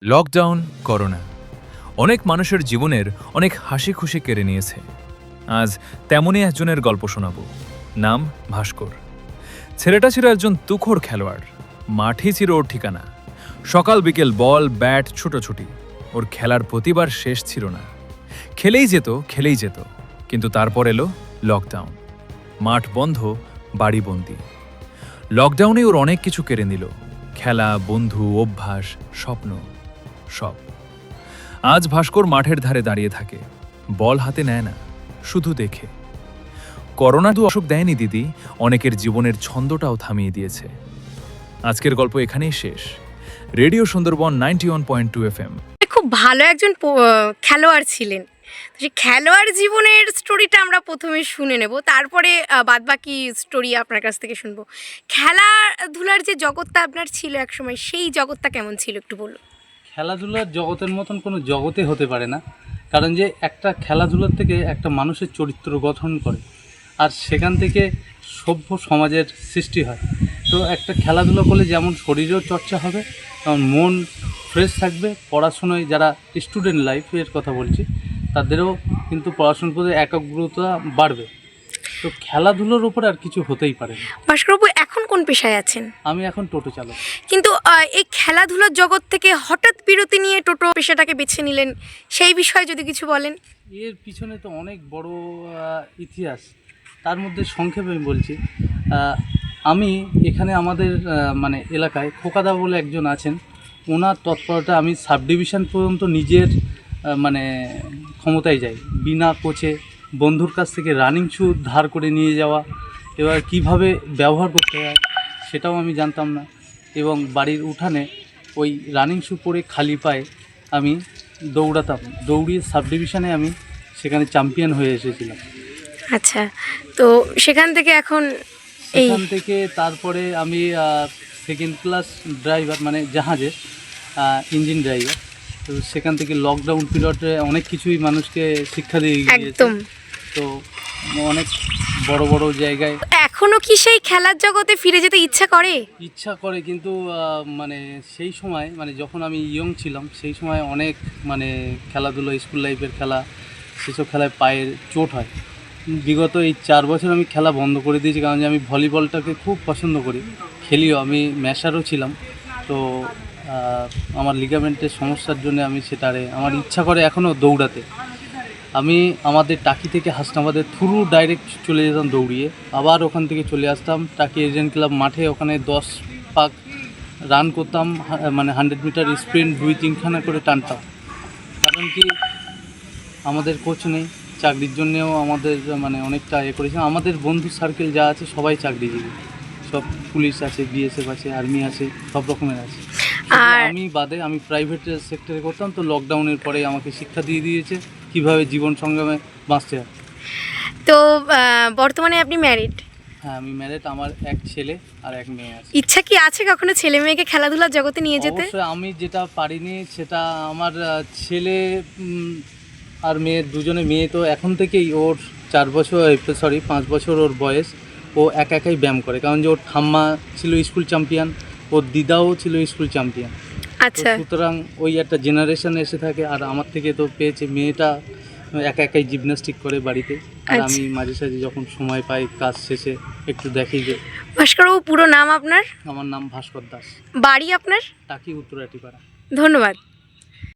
Lockdown, corona অনেক মানুষের জীবনের অনেক হাসি খুশি কেড়ে নিয়েছে। আজ তেমনই একজনের গল্প শোনাবো। নাম ভাস্কর। ছেলেটা ছিল একজন তুখোড় খেলোয়াড়। মাঠই ছিল ওর ঠিকানা। সকাল বিকেল বল ব্যাট ছুটোছুটি। ওর খেলার প্রতিবার শেষ ছিল না। খেলেই যেত। কিন্তু তারপর এলো লকডাউন। মাঠ বন্ধ, বাড়ি বন্দি। লকডাউনে ওর অনেক কিছু কেড়ে নিল। খেলা, বন্ধু, অভ্যাস, স্বপ্ন, সব। আজ ভাস্কর মাঠের ধারে দাঁড়িয়ে থাকে। বল হাতে নেয় না, শুধু দেখে। করোনা তো অসুখ দেয়নি দিদি, অনেকের জীবনের ছন্দটাও থামিয়ে দিয়েছে। আজকের গল্প এখানেই শেষ। Radio Sundarban 91.2 FM। খুব ভালো একজন খেলোয়াড় ছিলেন। সেই খেলোয়াড় জীবনের স্টোরিটা আমরা প্রথমে শুনে নেব, তারপরে বাদবাকি স্টোরি আপনার কাছ থেকে শুনবো। খেলাধুলার যে জগৎটা আপনার ছিল একসময়, সেই জগৎটা কেমন ছিল একটু বলুন। খেলাধুলার জগতের মতন কোনো জগতে হতে পারে না, কারণ যে একটা খেলাধুলার থেকে একটা মানুষের চরিত্র গঠন করে, আর সেখান থেকে সভ্য সমাজের সৃষ্টি হয়। তো একটা খেলাধুলা করলে যেমন শরীরেও চর্চা হবে, তেমন মন ফ্রেশ থাকবে। পড়াশোনায় যারা স্টুডেন্ট লাইফের কথা বলছি, তাদেরও কিন্তু পড়াশোনার প্রতি একাগ্রতা বাড়বে। তো খেলাধুলোর উপর আর কিছু হতেই পারে না। ভাস্করবাবু এখন কোন পেশায় আছেন? আমি এখন টোটো চালক। কিন্তু এই খেলাধুলার জগৎ থেকে হঠাৎ বিরতি নিয়ে টোটো পেশাটাকে বেছে নিলেন, সেই বিষয়ে যদি কিছু বলেন। এর পিছনে তো অনেক বড় ইতিহাস। তার মধ্যে সংক্ষেপে আমি বলছি। আমি এখানে আমাদের মানে এলাকায় খোকাদা বলে একজন আছেন, ওনার তৎপরতা আমি সাব ডিভিশন পর্যন্ত নিজের মানে ক্ষমতায় যাই, বিনা কোচে বন্ধুর কাছ থেকে রানিং শু ধার করে নিয়ে যাওয়া, এবার কিভাবে ব্যবহার করতে হয় সেটাও আমি জানতাম না। এবং বাড়ির উঠানে ওই রানিং শু পরে খালি পায়ে আমি দৌড়াতাম, দৌড়িয়ে সাব ডিভিশনে আমি সেখানে চ্যাম্পিয়ন হয়ে এসেছিলাম। আচ্ছা, তো সেখান থেকে এখন সেখান থেকে তারপরে আমি সেকেন্ড ক্লাস ড্রাইভার, মানে জাহাজের ইঞ্জিন ড্রাইভার। তো সেখান থেকে লকডাউন পিরিয়ডে অনেক কিছুই মানুষকে শিক্ষা দিয়ে গিয়েছে। একদম। তো অনেক বড় বড় জায়গায় এখনো কি সেই খেলার জগতে ফিরে যেতে ইচ্ছা করে? কিন্তু মানে সেই সময়, মানে যখন আমি ইয়ং ছিলাম সেই সময় অনেক মানে খেলাধুলো, স্কুল লাইফের খেলা, সেসব খেলায় পায়ের চোট হয়। বিগত এই 4 বছর আমি খেলা বন্ধ করে দিয়েছি, কারণ যে আমি ভলিবলটাকে খুব পছন্দ করি, খেলিও, আমি ম্যাশারও ছিলাম। তো আমার লিগামেন্টের সমস্যার জন্য আমি সেটারে আমার ইচ্ছা করে এখনও দৌড়াতে। আমি আমাদের টাকি থেকে হাসনাবাদের থ্রু ডাইরেক্ট চলে যেতাম দৌড়িয়ে, আবার ওখান থেকে চলে আসতাম টাকি এজেন্ট ক্লাব মাঠে, ওখানে 10 পাক রান করতাম, মানে 100 মিটার স্প্রিন্ট 2-3খানা করে টানতাম। কারণ কি আমাদের কোচ নেই, চাকরির জন্যেও আমাদের মানে অনেকটা করেছে। আমাদের বন্ধু সার্কেল যা আছে সবাই চাকরিজীবী, সব পুলিশ আছে, বিএসএফ আছে, আর্মি আছে, সব রকমের আছে। আমি বাদে আমি প্রাইভেট সেক্টরে করতাম। তো লকডাউনের পরে আমাকে শিক্ষা দিয়ে দিয়েছে কীভাবে জীবন সংগ্রামে বাঁচতে হয়। তো বর্তমানে আপনি ম্যারিড? হ্যাঁ, আমি ম্যারিড। আমার এক ছেলে আর এক মেয়ে আছে। ইচ্ছা কি আছে কখনো ছেলে মেয়েকে খেলাধুলার জগতে নিয়ে যেতে? অবশ্যই। আমি যেটা পারিনি সেটা আমার ছেলে আর মেয়ে দুজনে, মেয়ে তো এখন থেকেই ওর 5 বছর ওর বয়স, ও একাই ব্যায়াম করে, কারণ যে ওর ঠাম্মা ছিল স্কুল চ্যাম্পিয়ন, ওর দিদাও ছিল স্কুল চ্যাম্পিয়ন। আচ্ছা, সুতরাং ওই একটা জেনারেশন এসে থাকে। আর আমার থেকে তো পেয়েছে, মেয়েটা একাই জিমন্যাস্টিক করে বাড়িতে। আর আমি মাঝে সাঝে যখন সময় পাই কাজ শেষে একটু দেখি যে। ভাস্করবাবু, পুরো নাম আপনার? আমার নাম ভাস্কর দাস। বাড়ি আপনার? টাকি, উত্তরাটিপাড়া। ধন্যবাদ।